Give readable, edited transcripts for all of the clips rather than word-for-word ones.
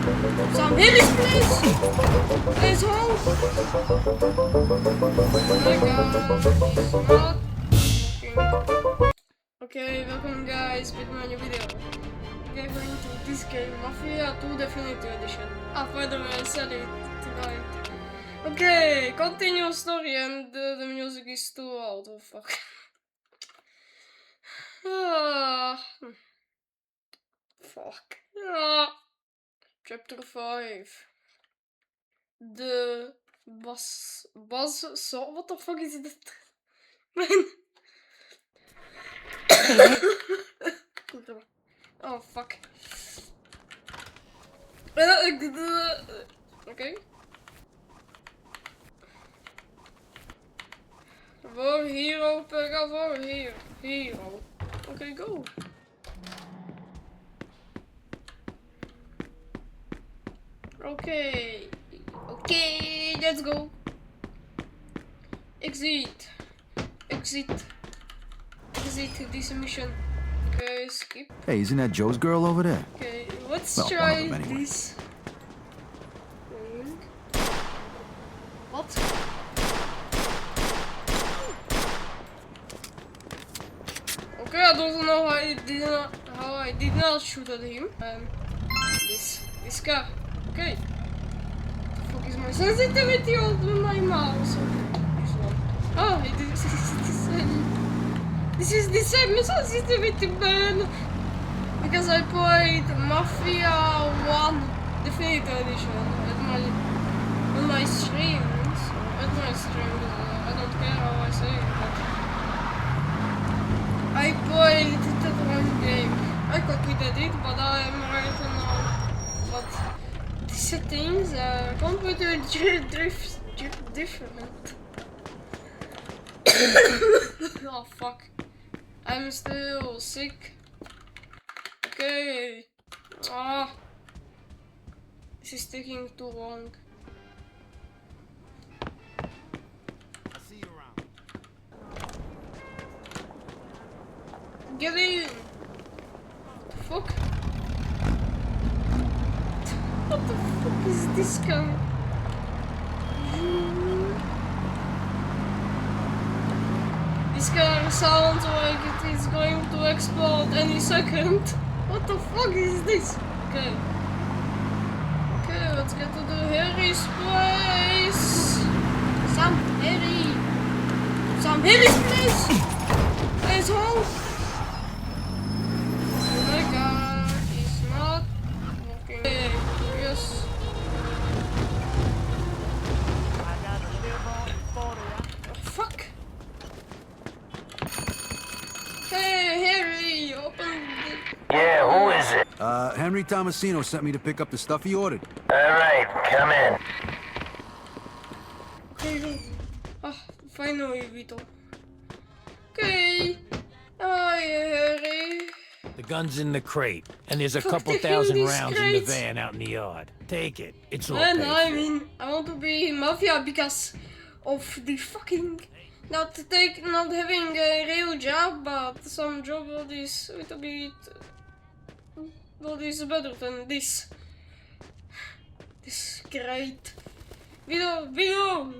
Some helis, please! Please hold! Oh my god, he's not working. Okay, welcome guys, with my new video. We are going to this game, Mafia 2 Definitive Edition. By the way, I said it tonight. Okay, continue story and the music is too loud, oh fuck. Fuck. Chapter 5. The buzzsaw. What the fuck is that? Man. Oh fuck. Okay. For hero, pega for hero. Okay, go. Okay, let's go. Exit this mission. Okay, skip. Hey, isn't that Joe's girl over there? Okay, let's Well, try one of them anyway. this. What? Okay, I don't know how I did not shoot at him. This car. Okay. The fuck is my sensitivity of my mouse? This one. Oh, this is the same sensitivity, man. Because I played Mafia 1 Definitive Edition on my streams. I don't care how I say it, but I played that one game. I completed it, but I am right now. But the settings are completely different. Oh fuck. I'm still sick. Okay. This is taking too long. I'll see you around. Get in! The fuck? What the fuck is this car? This car sounds like it is going to explode any second. What the fuck is this? Okay. Okay, let's get to the Harry's place. Some Harry's place! Please hold! Oh my god, it's not working. Okay, yes. Oh fuck! Hey Harry, open the... Yeah, who is it? Henry Tomasino sent me to pick up the stuff he ordered. Alright, come in. Okay, go. Finally, Vito. Okay. Hi, Harry. The gun's in the crate, and there's a Fuck couple the thousand these rounds in the crates. van out in the yard. Take it. It's all Man, paid I for. mean, I want to be mafia because of the fucking not having a real job, but some job that is a little bit what is better than this. This great video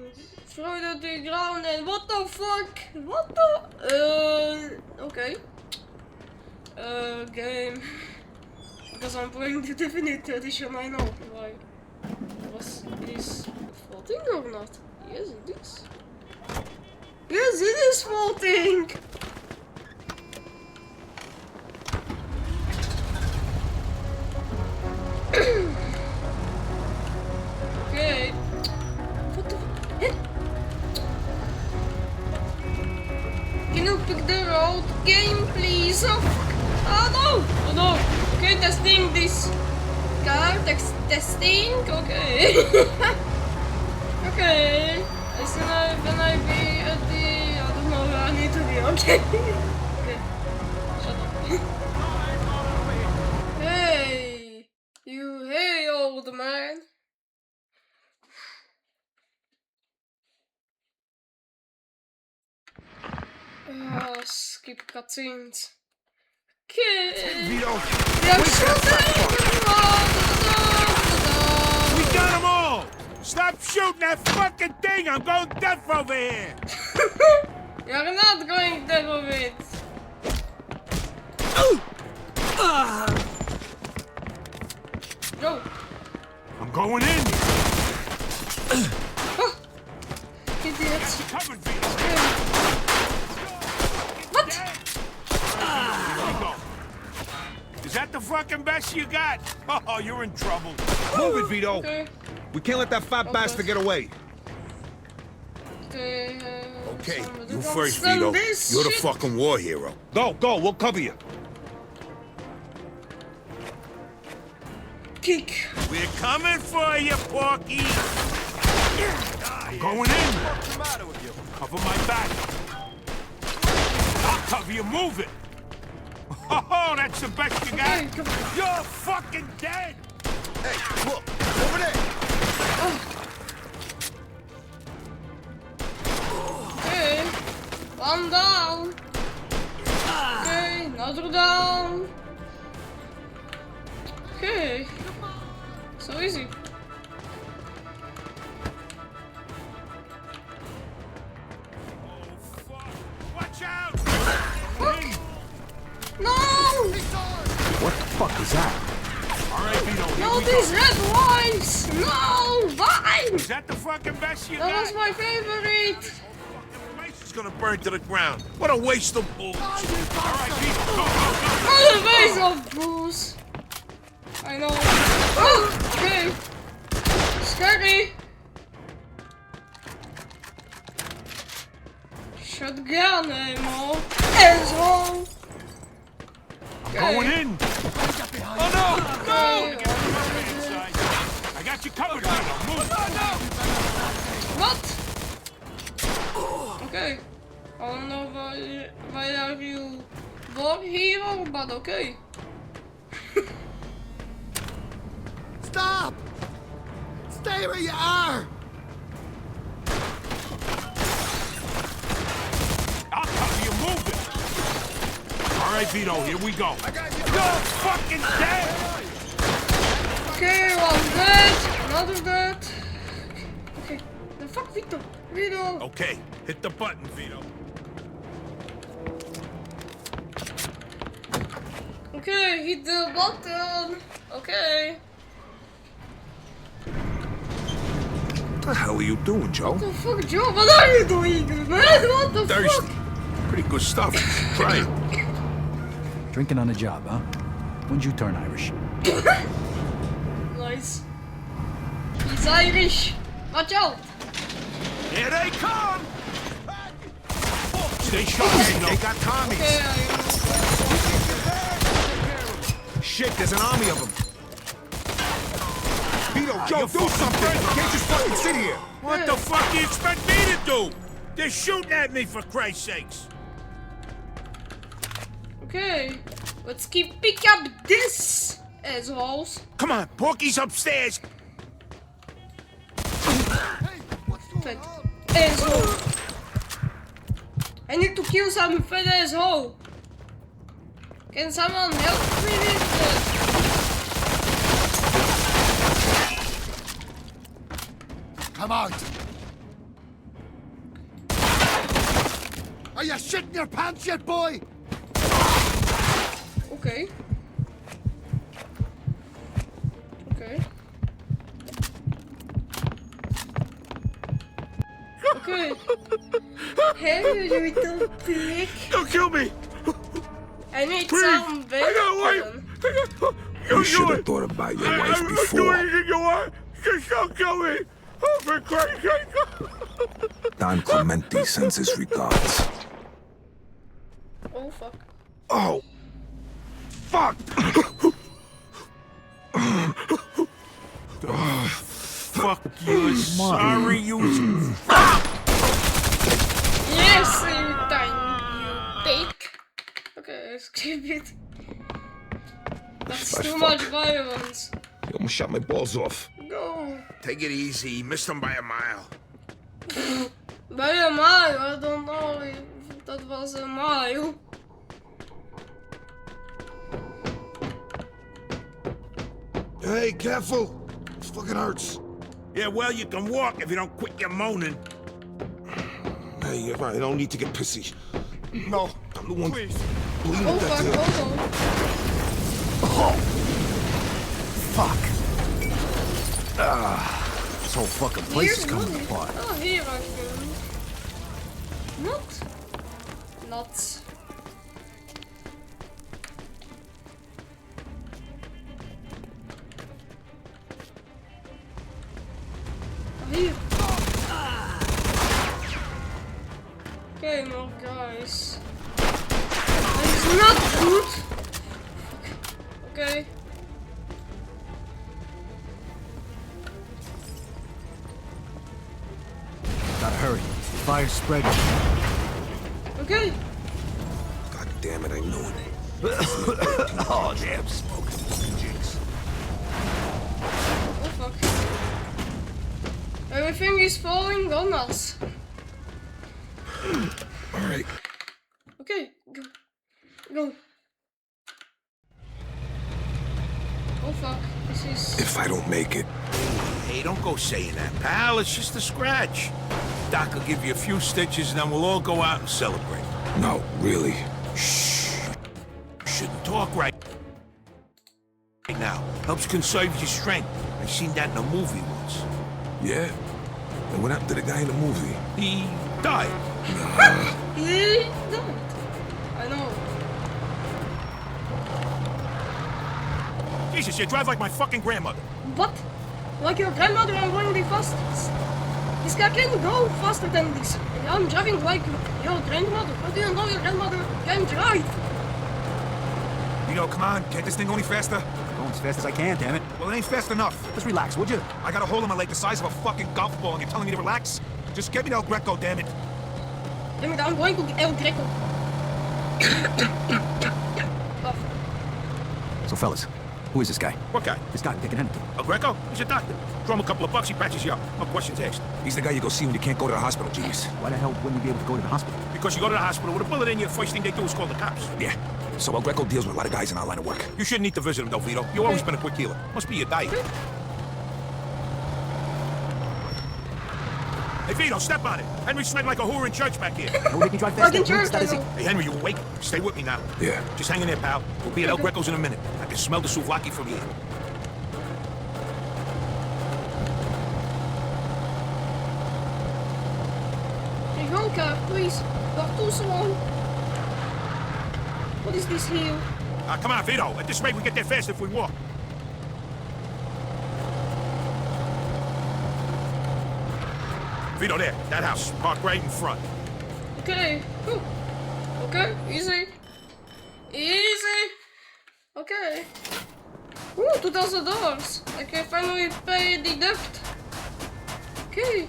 throw it at the ground and what the fuck? What the okay. Game. Because I'm playing the Definitive Edition, I know why. Was this floating or not? Yes, it is. Yes, it is floating! Okay. What the fuck? Eh? Can you pick the road game, please? Oh, fuck. Oh no! Oh no! Okay, testing this car. Testing. Okay. Okay. When I be at the... I don't know where I need to be. Okay. Okay. Shut up. Hey! You, hey, old man. Skip cutscenes. Okay. Vito! We are shooting! shooting that fucking thing! I'm going deaf over here! You're not going dead of it. Go. I'm going in! Idiots. You covered, Vito! What? Here we go. Is that the fucking best you got? Oh, you're in trouble. Move it, Vito! Okay. We can't let that fat bastard get away. Okay. Okay, some of you the first, guns Vito. and this You're the shit. fucking war hero. Go, we'll cover you. Kick. We're coming for you, Porky! I'm going in! What's the matter with you? Cover my back. I'll cover you, move it! Oh, that's the best you got! Hey, come on. You're fucking dead! Hey, look, over there. Okay. One down. Okay, another down. Okay. So easy. Watch out! No! What the fuck is that? All right, Vito, here No, we these go. red wines! No! Why? Is that the fucking best you That got? was my favorite! The place is gonna burn to the ground. What a waste of bullshit. All right, Vito, go, Oh, the base of booze! I know. Oh, okay. Scary! Shotgun ammo. Asshole! go. Going in. Oh, no! Okay, Inside. I got you covered, Vito. Move. what? Okay. I don't know why are you war hero, but okay. Stop! Stay where you are! I'll cover you. Move it. All right, Vito, here we go. You're fucking dead. Okay, one dead, another dead. Okay, the fuck, Vito? Vito! Okay, hit the button, Vito. Okay, hit the button. Okay. What the hell are you doing, Joe? What the fuck, Joe? What are you doing, man? What the Thirsty. fuck? Pretty good stuff. Try it. Drinking on the job, huh? When'd you turn Irish? Nice. He's Irish. Watch out. Here they come! Stay sharp, Vito. They got commies. Okay, Shit, there's an army of them. Vito, Joe, do something! You can't just fucking sit here! What the fuck do you expect me to do? They're shooting at me, for Christ's sakes. okay. Let's keep pick up this, assholes. Come on, Porky's upstairs. Fat asshole. I need to kill some fat asshole. Can someone help me with this? Come out! Are you shitting your pants yet, boy? Okay. Okay. Okay. Hey, you little pig. Don't kill me. I need Please. some I got a wife. You should have thought about your wife before. Do anything you want. Just don't kill me. Oh, for Christ's sake. Don Clemente sends his regards. Oh fuck. Oh. Fuck. Fuck you. Sorry, you. Yes, you tiny dick. Okay, skip it. That's too much violence. You almost shot my balls off. Go. Take it easy. You missed him by a mile. By a mile, I don't know if that was a mile. Hey, careful. This fucking hurts. Yeah, well, you can walk if you don't quit your moaning. Hey, you're right. I don't need to get pissy. No, I'm the one Please. bleeding Oh to death fuck, here. oh Fuck. This whole fucking no. place is Hier, coming money. apart. Oh, here I think. Not. Hier. Okay, more guys. That is not good. Okay. Gotta hurry. Fire's spreading. Okay. God damn it, I knew it. Oh, damn smoke. Jinx. Oh fuck. Everything is falling on us. All right. Okay, go. Go. Oh fuck, this is... If I don't make it, Hey, don't go saying that, pal. It's just a scratch. Doc will give you a few stitches, and then we'll all go out and celebrate. no, really. Shh. Shouldn't talk right now. Helps conserve your strength. I seen that in a movie once. Yeah? And what happened to the guy in the movie? He died. He died. I know. Jesus, you drive like my fucking grandmother. What? Like your grandmother, I'm going the fastest. This guy can go faster than this. I'm driving like your grandmother. How do you know your grandmother can drive? Vito, come on. Can't this thing go any faster? Going as fast as I can, damn it. Well, it ain't fast enough. Just relax, would you? I got a hole in my leg the size of a fucking golf ball, and you're telling me to relax? Just get me to El Greco, damn it. Damn it, I'm going to El Greco. Oh, So, fellas, who is this guy? What guy? This guy taking anything. El Greco? He's a doctor. Throw him a couple of bucks, he patches you up. No questions asked. He's the guy you go see when you can't go to the hospital, genius. Why the hell wouldn't you be able to go to the hospital? Because you go to the hospital with a bullet in you, the first thing they do is call the cops. Yeah. So El Greco deals with a lot of guys in our line of work. You shouldn't need to visit him, though, Vito. You've always been a quick healer. Must be your diet. Hey, Vito, step on it. Henry's sweating like a whore in church back here. Don't make me drive faster. Fucking church, That is I it. know. Hey, Henry, you awake? Stay with me now. Yeah. Just hang in there, pal. We'll be at El Greco's in a minute. I can smell the souvlaki from here. Hey, Ronka, please. Wacht too long. What is this here? Come on, Vito. At this rate, we get there fast if we walk. Vito, there. That house. Parked right in front. Okay. Whew. Okay, easy. Easy. Okay. Ooh, $2,000. I can finally pay the debt. Okay.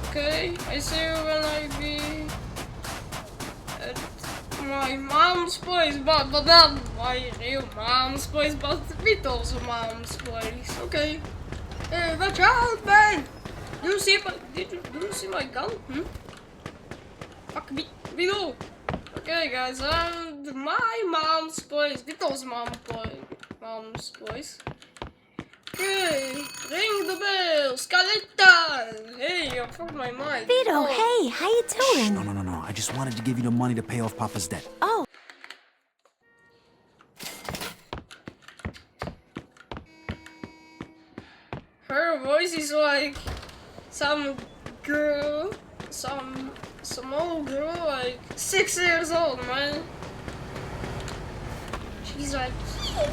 Okay, I see you when I be at my mom's place, but not my real mom's place, but Vito's mom's place. Okay. Hey, watch out, man! Do you see my gun? Fuck me, Vito. Okay, guys, I'm at my mom's place, Vito's mom's place. Okay, ring the bell, skeleton! Hey, I found my mic. Vito, Oh. hey, how you doing? No. I just wanted to give you the money to pay off Papa's debt. Oh, Her voice is like some girl, some old girl, like 6 years old, man. She's like, what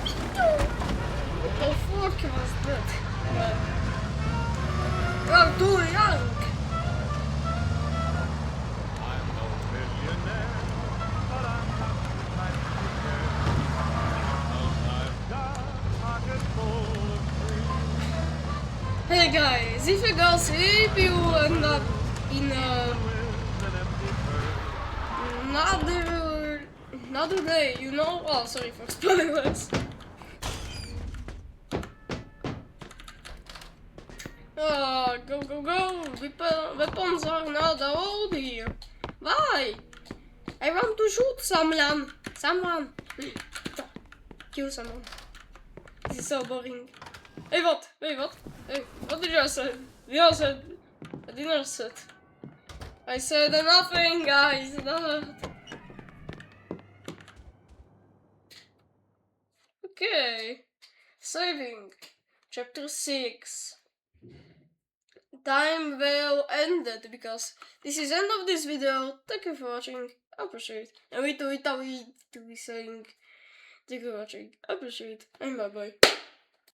the fuck was that? You're too young. Hey guys, if you go sleep, you end up in another day, you know? Oh, sorry for spoilers. Go. Weapons are not allowed here. Why? I want to shoot someone. Kill someone. This is so boring. Hey, what? Wait, what? Hey, what did you say? You said... I didn't say. I said nothing, guys. No. Okay. Saving. Chapter 6. Time well ended because this is end of this video. Thank you for watching. I appreciate it. And we do it saying thank you for watching. I appreciate it. And bye bye.